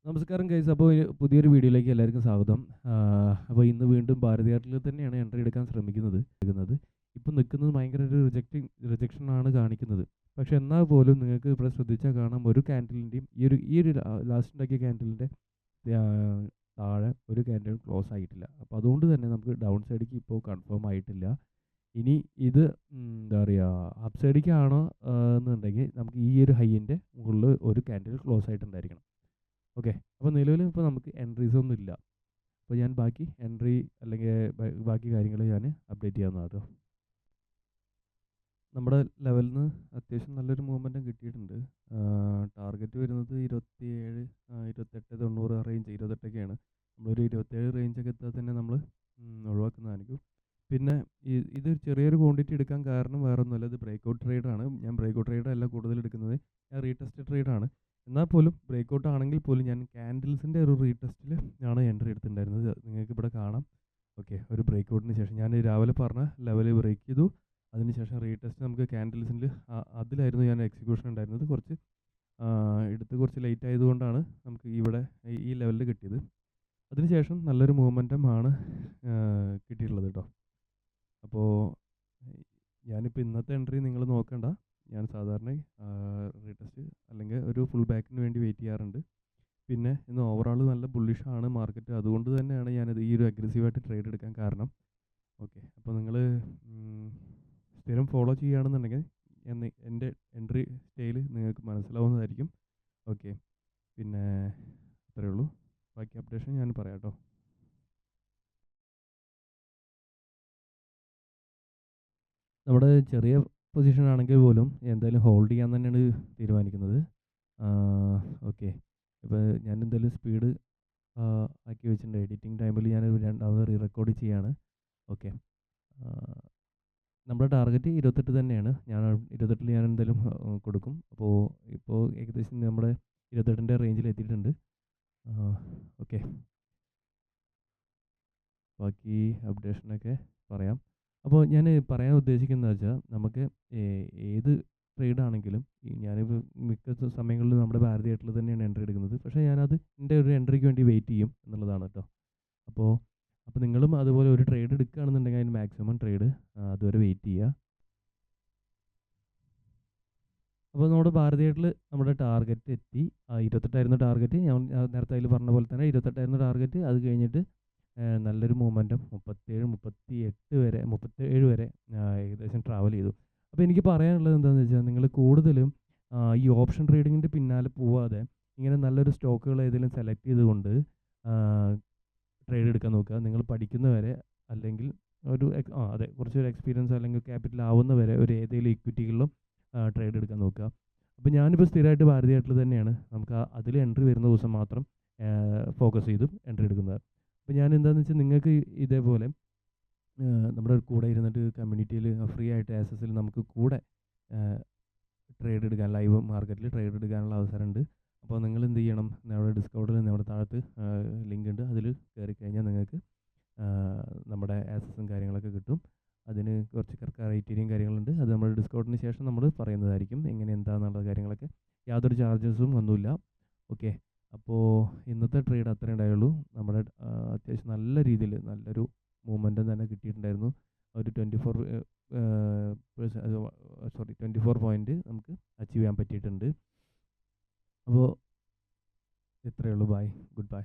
നമസ്കാരം ഗൈസ്. അപ്പോൾ പുതിയൊരു വീഡിയോയിലേക്ക് എല്ലാവർക്കും സ്വാഗതം. അപ്പോൾ ഇന്ന് വീണ്ടും ഭാരതി എയർടെൽ തന്നെയാണ് എൻട്രി എടുക്കാൻ ശ്രമിക്കുന്നത്. ഇപ്പം നിൽക്കുന്നത് ഭയങ്കര ഒരു റിജക്ഷനാണ് കാണിക്കുന്നത്. പക്ഷെ എന്നാൽ പോലും നിങ്ങൾക്ക് ഇവിടെ ശ്രദ്ധിച്ചാൽ കാണാം, ഒരു ക്യാൻഡിലിൻ്റെയും ഈ ഒരു ലാസ്റ്റ് ഉണ്ടാക്കിയ ക്യാൻഡിലിൻ്റെ താഴെ ഒരു ക്യാൻഡിൽ ക്ലോസ് ആയിട്ടില്ല. അപ്പോൾ അതുകൊണ്ട് തന്നെ നമുക്ക് ഡൗൺ സൈഡിലേക്ക് ഇപ്പോൾ കൺഫേം ആയിട്ടില്ല. ഇനി ഇത് എന്താ പറയുക, അപ്പ് സൈഡിലേക്കാണോ എന്നുണ്ടെങ്കിൽ നമുക്ക് ഈ ഒരു ഹൈൻ്റെ മുകളിൽ ഒരു ക്യാൻഡിൽ ക്ലോസ് ആയിട്ടുണ്ടായിരിക്കണം. ഓക്കെ. അപ്പോൾ നിലവിൽ ഇപ്പോൾ നമുക്ക് എൻട്രീസ് ഒന്നും ഇല്ല. അപ്പോൾ ഞാൻ ബാക്കി എൻട്രി അല്ലെങ്കിൽ ബാക്കി കാര്യങ്ങൾ ഞാൻ അപ്ഡേറ്റ് ചെയ്യാവുന്നതാണ് കേട്ടോ. നമ്മുടെ ലെവലിൽ നിന്ന് അത്യാവശ്യം നല്ലൊരു മൂവ്മെൻറ്റും കിട്ടിയിട്ടുണ്ട്. ടാർഗറ്റ് വരുന്നത് 27, 28, 90 റേഞ്ച്, 28ഒക്കെയാണ്. നമ്മളൊരു 27 റേഞ്ചൊക്കെ എത്താൻ തന്നെ നമ്മൾ ഒഴിവാക്കുന്നതായിരിക്കും. പിന്നെ ഇത് ചെറിയൊരു ക്വാണ്ടിറ്റി എടുക്കാൻ കാരണം വേറെ ഒന്നുമല്ല, ഇത് ബ്രേക്ക്ഔട്ട് ട്രേഡാണ്. ഞാൻ ബ്രേക്ക്ഔട്ട് ട്രേഡല്ല കൂടുതൽ എടുക്കുന്നത്, ഞാൻ റീടെസ്റ്റ് ട്രേഡാണ്. എന്നാൽ പോലും ബ്രേക്ക്ഔട്ട് ആണെങ്കിൽ പോലും ഞാൻ ക്യാൻഡിൽസിൻ്റെ ഒരു റീടെസ്റ്റിൽ ആണ് എൻട്രി എടുത്തിട്ടുണ്ടായിരുന്നത്. നിങ്ങൾക്ക് ഇവിടെ കാണാം. ഓക്കെ, ഒരു ബ്രേക്ക്ഔട്ടിന് ശേഷം ഞാൻ രാവിലെ പറഞ്ഞ ലെവൽ ബ്രേക്ക് ചെയ്തു. അതിനുശേഷം റീടെസ്റ്റ് നമുക്ക് ക്യാൻഡിൽസിൽ അതിലായിരുന്നു ഞാൻ എക്സിക്യൂഷൻ ഉണ്ടായിരുന്നത്. കുറച്ച് ലേറ്റ് ആയതുകൊണ്ടാണ് നമുക്ക് ഇവിടെ ഈ ലെവലിൽ കിട്ടിയത്. അതിനുശേഷം നല്ലൊരു മൂവ്മെൻറ്റം ആണ് കിട്ടിയിട്ടുള്ളത് കേട്ടോ. അപ്പോൾ ഞാനിപ്പോൾ ഇന്നത്തെ എൻട്രി നിങ്ങൾ നോക്കണ്ട. ഞാൻ സാധാരണ റീടെസ്റ്റ് അല്ലെങ്കിൽ ഒരു ഫുൾ ബാക്കിന് വേണ്ടി വെയിറ്റ് ചെയ്യാറുണ്ട്. പിന്നെ ഇന്ന് ഓവറോൾ നല്ല ബുള്ളിഷാണ് മാർക്കറ്റ്. അതുകൊണ്ട് തന്നെയാണ് ഞാനത് ഈ ഒരു അഗ്രസീവായിട്ട് ട്രേഡ് എടുക്കാൻ കാരണം. ഓക്കെ, അപ്പോൾ നിങ്ങൾ സ്ഥിരം ഫോളോ ചെയ്യുകയാണെന്നുണ്ടെങ്കിൽ എൻ്റെ എൻട്രി സ്റ്റൈൽ നിങ്ങൾക്ക് മനസ്സിലാവുന്നതായിരിക്കും. ഓക്കെ, പിന്നെ അത്രയേ ഉള്ളൂ. ബാക്കി അപ്ഡേഷൻ ഞാൻ പറയാം കേട്ടോ. നമ്മുടെ ചെറിയ പൊസിഷൻ ആണെങ്കിൽ പോലും എന്തായാലും ഹോൾഡ് ചെയ്യാൻ തന്നെയാണ് തീരുമാനിക്കുന്നത്. ഓക്കെ, ഇപ്പോൾ ഞാൻ എന്തായാലും സ്പീഡ് ആക്കി വെച്ചിട്ടുണ്ട്. എഡിറ്റിംഗ് ടൈമിൽ ഞാൻ രണ്ടാമത് റീറെക്കോർഡ് ചെയ്യാണ്. ഓക്കെ, നമ്മുടെ ടാർഗറ്റ് 28 തന്നെയാണ്. 28 ഞാൻ എന്തായാലും കൊടുക്കും. ഇപ്പോൾ ഏകദേശം നമ്മുടെ 28ൻ്റെ റേഞ്ചിൽ എത്തിയിട്ടുണ്ട്. ഓക്കെ, ബാക്കി അപ്ഡേഷനൊക്കെ പറയാം. അപ്പോൾ ഞാൻ പറയാൻ ഉദ്ദേശിക്കുന്നത് വെച്ചാൽ, നമുക്ക് ഏത് ട്രേഡാണെങ്കിലും ഞാനിപ്പോൾ മിക്ക സമയങ്ങളിലും നമ്മുടെ ഭാരതി എയർടെൽ തന്നെയാണ് എൻട്രി എടുക്കുന്നത്. പക്ഷേ ഞാനത് എൻ്റെ ഒരു എൻട്രിക്ക് വേണ്ടി വെയിറ്റ് ചെയ്യും എന്നുള്ളതാണ് കേട്ടോ. അപ്പോൾ നിങ്ങളും അതുപോലെ ഒരു ട്രേഡ് എടുക്കുകയാണെന്നുണ്ടെങ്കിൽ അതിന് മാക്സിമം ട്രേഡ് അതുവരെ വെയിറ്റ് ചെയ്യുക. അപ്പോൾ നമ്മുടെ ഭാരതി എയർടെൽ നമ്മുടെ ടാർഗറ്റ് എത്തി. 28ആയിരുന്നു ടാർഗറ്റ്. ഞാൻ നേരത്തെ അതിൽ പറഞ്ഞ പോലെ തന്നെ 28ആയിരുന്നു ടാർഗറ്റ്. അത് കഴിഞ്ഞിട്ട് നല്ലൊരു മൂവ്മെൻറ്റം 37 വരെ ഏകദേശം ട്രാവൽ ചെയ്തു. അപ്പോൾ എനിക്ക് പറയാനുള്ളത് എന്താണെന്ന് വെച്ചാൽ, നിങ്ങൾ കൂടുതലും ഈ ഓപ്ഷൻ ട്രേഡിങ്ങിൻ്റെ പിന്നാലെ പോവാതെ ഇങ്ങനെ നല്ലൊരു സ്റ്റോക്കുകൾ ഏതെങ്കിലും സെലക്ട് ചെയ്തുകൊണ്ട് ട്രേഡ് എടുക്കാൻ നോക്കുക. നിങ്ങൾ പഠിക്കുന്നവരെ, അല്ലെങ്കിൽ അതെ, കുറച്ചൊരു എക്സ്പീരിയൻസ് അല്ലെങ്കിൽ ക്യാപിറ്റൽ ആവുന്നവരെ ഒരു ഏതെങ്കിലും ഇക്വിറ്റികളിലും ട്രേഡ് എടുക്കാൻ നോക്കുക. അപ്പോൾ ഞാനിപ്പോൾ സ്ഥിരമായിട്ട് ഭാരതി എയർടെൽ തന്നെയാണ് നമുക്ക് അതിൽ എൻട്രി വരുന്ന ദിവസം മാത്രം ഫോക്കസ് ചെയ്ത് എൻട്രി എടുക്കുന്നത്. അപ്പോൾ ഞാൻ എന്താണെന്ന് വെച്ചാൽ, നിങ്ങൾക്ക് ഇതേപോലെ നമ്മുടെ കൂടെ ഇരുന്നിട്ട് കമ്മ്യൂണിറ്റിയിൽ ഫ്രീ ആയിട്ട് ആക്സസിൽ നമുക്ക് കൂടെ ട്രേഡ് എടുക്കാൻ, ലൈവ് മാർക്കറ്റിൽ ട്രേഡ് എടുക്കാനുള്ള അവസരമുണ്ട്. അപ്പോൾ നിങ്ങൾ എന്ത് ചെയ്യണം, നമ്മുടെ ഡിസ്കൗണ്ടിൽ നമ്മുടെ താഴത്ത് ലിങ്ക് ഉണ്ട്. അതിൽ കയറി കഴിഞ്ഞാൽ നിങ്ങൾക്ക് നമ്മുടെ ആക്സസും കാര്യങ്ങളൊക്കെ കിട്ടും. അതിന് കുറച്ച് ക്രൈറ്റീരിയയും കാര്യങ്ങളുണ്ട്. അത് നമ്മൾ ഡിസ്കൗണ്ടിന് ശേഷം നമ്മൾ പറയുന്നതായിരിക്കും എങ്ങനെ എന്താണെന്നുള്ള കാര്യങ്ങളൊക്കെ. യാതൊരു ചാർജസും ഒന്നുമില്ല. ഓക്കെ, അപ്പോൾ ഇന്നത്തെ ട്രേഡ് അത്രേ ഉണ്ടായുള്ളൂ. നമ്മുടെ അത്യാവശ്യം നല്ല രീതിയിൽ നല്ലൊരു മൂവ്മെൻറ്റും തന്നെ കിട്ടിയിട്ടുണ്ടായിരുന്നു. ഒരു 24 പോയിൻറ്റ് നമുക്ക് അച്ചീവ് ചെയ്യാൻ പറ്റിയിട്ടുണ്ട്. അപ്പോൾ ഇത്രയേ ഉള്ളൂ. Bye, good by.